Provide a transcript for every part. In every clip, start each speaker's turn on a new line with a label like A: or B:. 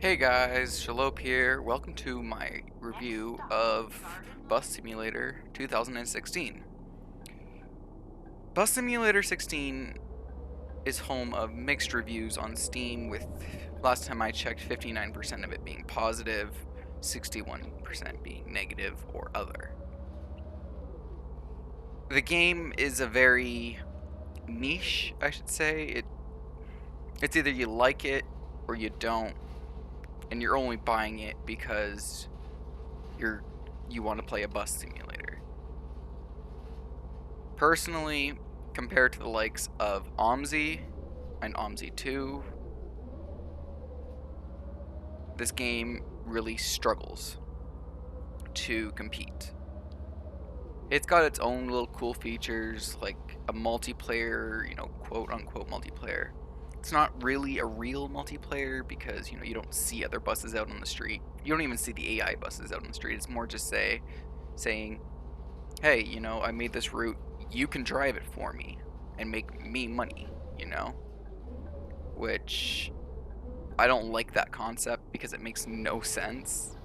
A: Hey guys, Sheloppe here. Welcome to my review of Bus Simulator 2016. Bus Simulator 16 is home of mixed reviews on Steam, with last time I checked 59% of it being positive, 61% being negative or other. The game is a very niche, I should say. It's either you like it or you don't, and you're only buying it because you want to play a bus simulator. Personally, compared to the likes of Omsi and Omsi 2, this game really struggles to compete. It's got its own little cool features, like a multiplayer, quote unquote multiplayer. It's not really a real multiplayer because, you don't see other buses out on the street. You don't even see the AI buses out on the street. It's more just saying, hey, I made this route, you can drive it for me and make me money, which I don't like that concept because it makes no sense.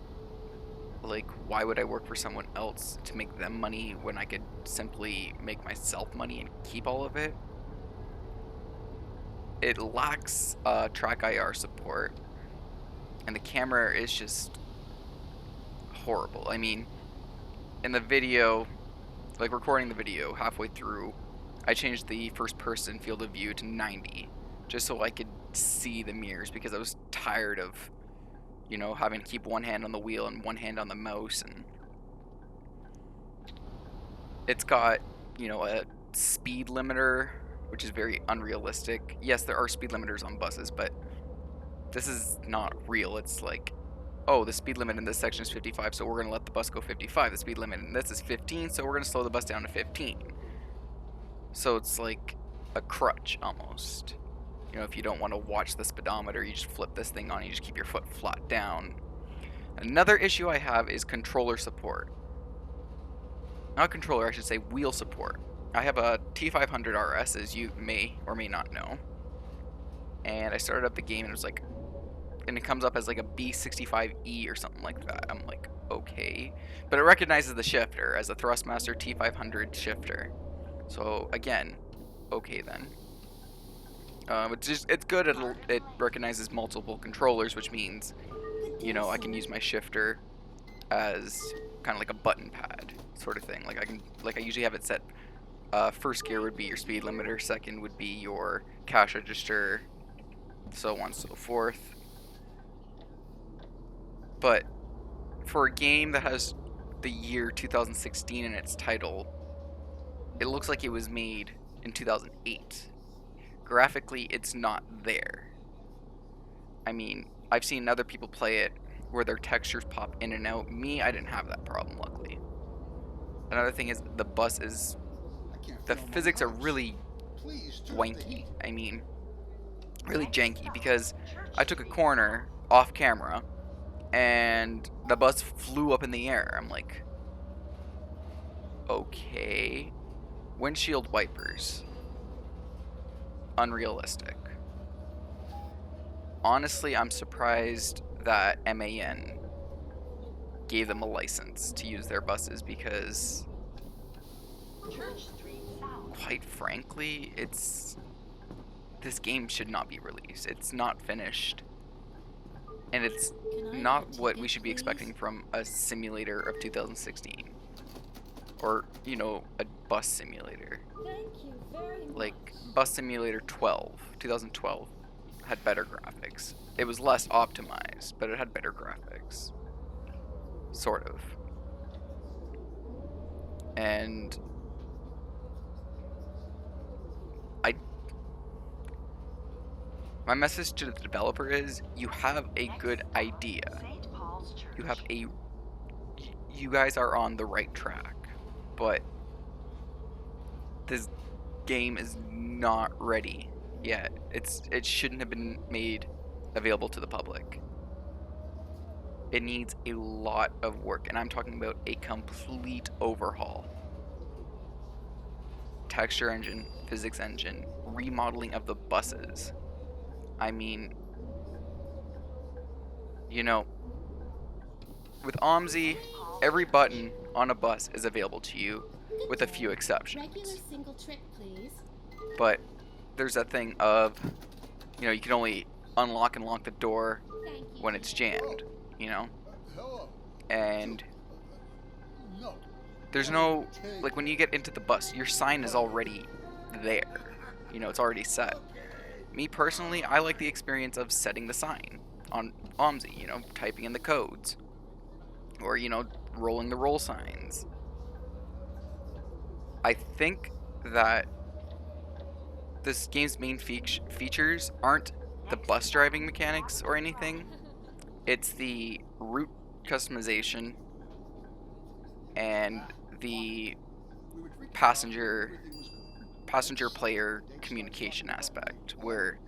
A: Like, why would I work for someone else to make them money when I could simply make myself money and keep all of it? It lacks track IR support, and the camera is just horrible. I mean, in the video, like recording the video halfway through, I changed the first person field of view to 90 just so I could see the mirrors, because I was tired of, having to keep one hand on the wheel and one hand on the mouse. And it's got, a speed limiter, which is very unrealistic. Yes, there are speed limiters on buses, but this is not real. It's like, oh, the speed limit in this section is 55, so we're going to let the bus go 55. The speed limit in this is 15, so we're going to slow the bus down to 15. So it's like a crutch almost. If you don't want to watch the speedometer, you just flip this thing on, you just keep your foot flat down. Another issue I have is controller support. Not controller, I should say wheel support. I have a T500 RS, as you may or may not know. And I started up the game and it was like, and it comes up as like a B65E or something like that. I'm like, okay. But it recognizes the shifter as a Thrustmaster T500 shifter. So again, okay then. It's good. It recognizes multiple controllers, which means, I can use my shifter as kind of like a button pad sort of thing. Like I usually have it set. First gear would be your speed limiter. Second would be your cash register, so on and so forth. But for a game that has the year 2016 in its title, it looks like it was made in 2008. Graphically, it's not there. I mean, I've seen other people play it where their textures pop in and out. Me, I didn't have that problem, luckily. Another thing is the physics are really wanky. I mean, really janky, because I took a corner off camera and the bus flew up in the air. I'm like, okay. Windshield wipers. Unrealistic. Honestly, I'm surprised that MAN gave them a license to use their buses, because quite frankly, this game should not be released. It's not finished, and it's not what we should be expecting from a simulator of 2016, or a bus simulator. Like Bus Simulator 2012 had better graphics. It was less optimized, but it had better graphics, sort of. And my message to the developer is, you have a good idea. You guys are on the right track, but this game is not ready yet. It shouldn't have been made available to the public. It needs a lot of work, and I'm talking about a complete overhaul. Texture engine, physics engine, remodeling of the buses. I mean, You know, with Omsi, every button on a bus is available to you, with a few exceptions.
B: Regular single trip, please.
A: But there's that thing of, you know, you can only unlock and lock the door
B: Thank you.
A: when it's jammed, you know?
C: Hello.
A: And
C: No.
A: there's no, like, when you get into the bus, your sign is already there. You know, it's already set. Me personally, I like the experience of setting the sign on Omsi, you know, typing in the codes. Or, you know, rolling the roll signs. I think that this game's main features aren't the bus driving mechanics or anything. It's the route customization and the passenger player communication aspect, where,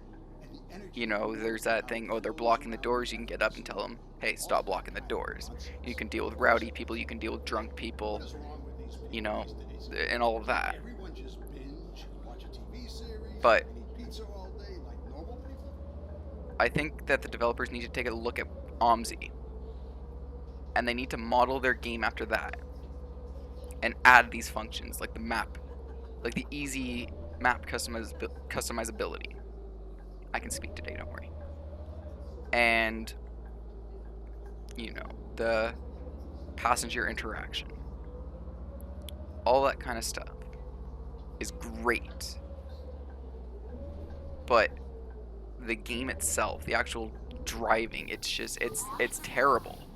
A: you know, there's that thing, oh, they're blocking the doors, you can get up and tell them, hey, stop blocking the doors. You can deal with rowdy people, you can deal with drunk people, you know, and all of that. But I think that the developers need to take a look at Omsi, and they need to model their game after that, and add these functions like the map, like the easy map customizability. I can speak today, don't worry. And, you know, the passenger interaction. All that kind of stuff is great. But the game itself, the actual driving, it's just, it's terrible.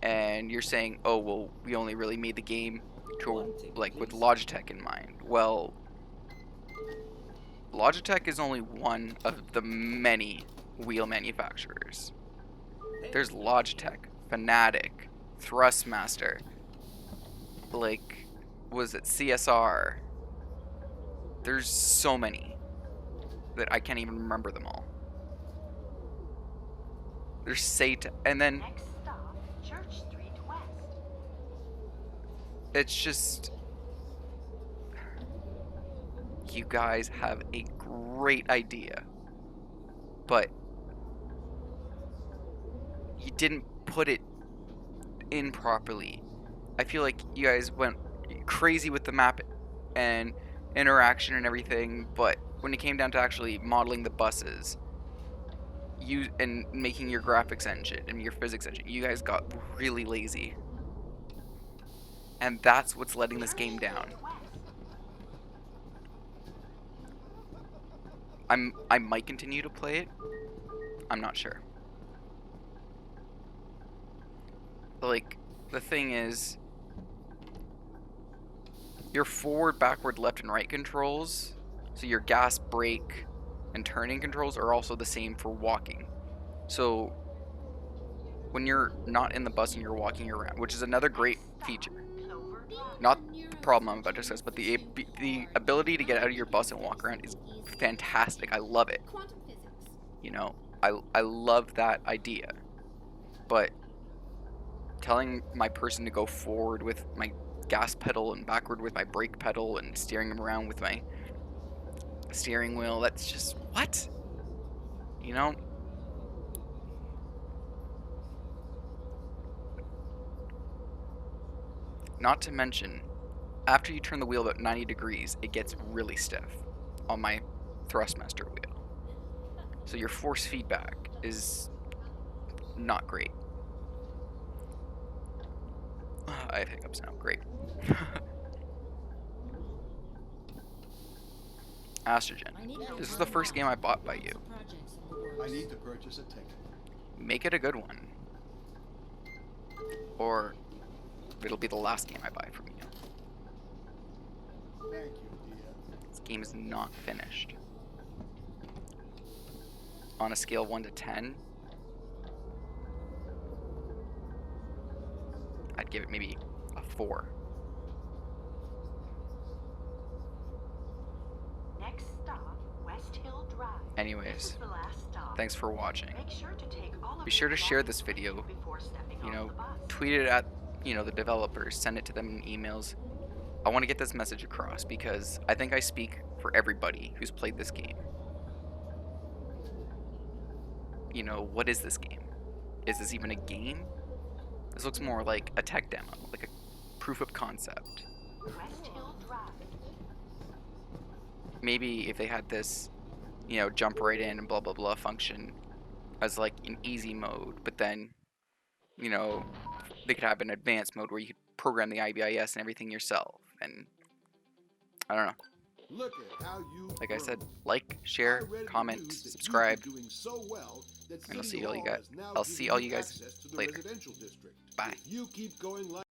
A: And you're saying, oh, well, we only really made the game to, like, with Logitech in mind. Well, Logitech is only one of the many wheel manufacturers. There's Logitech, Fanatic, Thrustmaster, like, was it CSR? There's so many that I can't even remember them all. There's Sata, and then
D: Next stop, Church Street West.
A: it's just, you guys have a great idea, but you didn't put it in properly. I feel like you guys went crazy with the map and interaction and everything, but when it came down to actually modeling the buses, and making your graphics engine and your physics engine, you guys got really lazy. And that's what's letting this game down. I might continue to play it. I'm not sure. Like, the thing is, your forward, backward, left, and right controls, so your gas, brake, and turning controls are also the same for walking. So when you're not in the bus and you're walking around, which is another great feature. Not the problem I'm about to discuss, but the ability to get out of your bus and walk around is fantastic. I love it. You know, I love that idea. But telling my person to go forward with my gas pedal and backward with my brake pedal and steering them around with my steering wheel, that's just, what? You know? Not to mention, after you turn the wheel about 90 degrees, it gets really stiff on my Thrustmaster wheel. So your force feedback is not great. I have hiccups now, great. Astrogen, this is the first game I bought by you.
C: I need to purchase a ticket.
A: Make it a good one. Or it'll be the last game I buy from you.
C: Thank you, dear.
A: This game is not finished. On a scale of 1 to 10, I'd give it maybe a 4.
D: Next stop, West Hill Drive.
A: Anyways,
D: This is the last stop.
A: thanks for watching.
D: Make sure to take all of
A: Be sure
D: your
A: to share
D: belongings
A: this video,
D: with you before stepping
A: you
D: off
A: know,
D: the bus.
A: tweet it at, you know, the developers, send it to them in emails. I want to get this message across because I think I speak for everybody who's played this game. you know, what is this game? Is this even a game? This looks more like a tech demo, like a proof of concept.
D: West Hill Drive.
A: Maybe if they had this, you know, jump right in and blah blah blah function as like an easy mode, but then, you know, they could have an advanced mode where you could program the IBIS and everything yourself. And I don't know.
C: Look at how you
A: Like I said,
C: grown.
A: like,
C: I
A: share,
C: read in the
A: comment,
C: news that
A: subscribe,
C: you've been doing so well that
A: and I'll
C: City
A: see all you
C: Hall
A: guys.
C: is now
A: I'll see
C: giving
A: all
C: you
A: you guys
C: access to the
A: later.
C: residential district.
A: Bye.
C: If you keep going like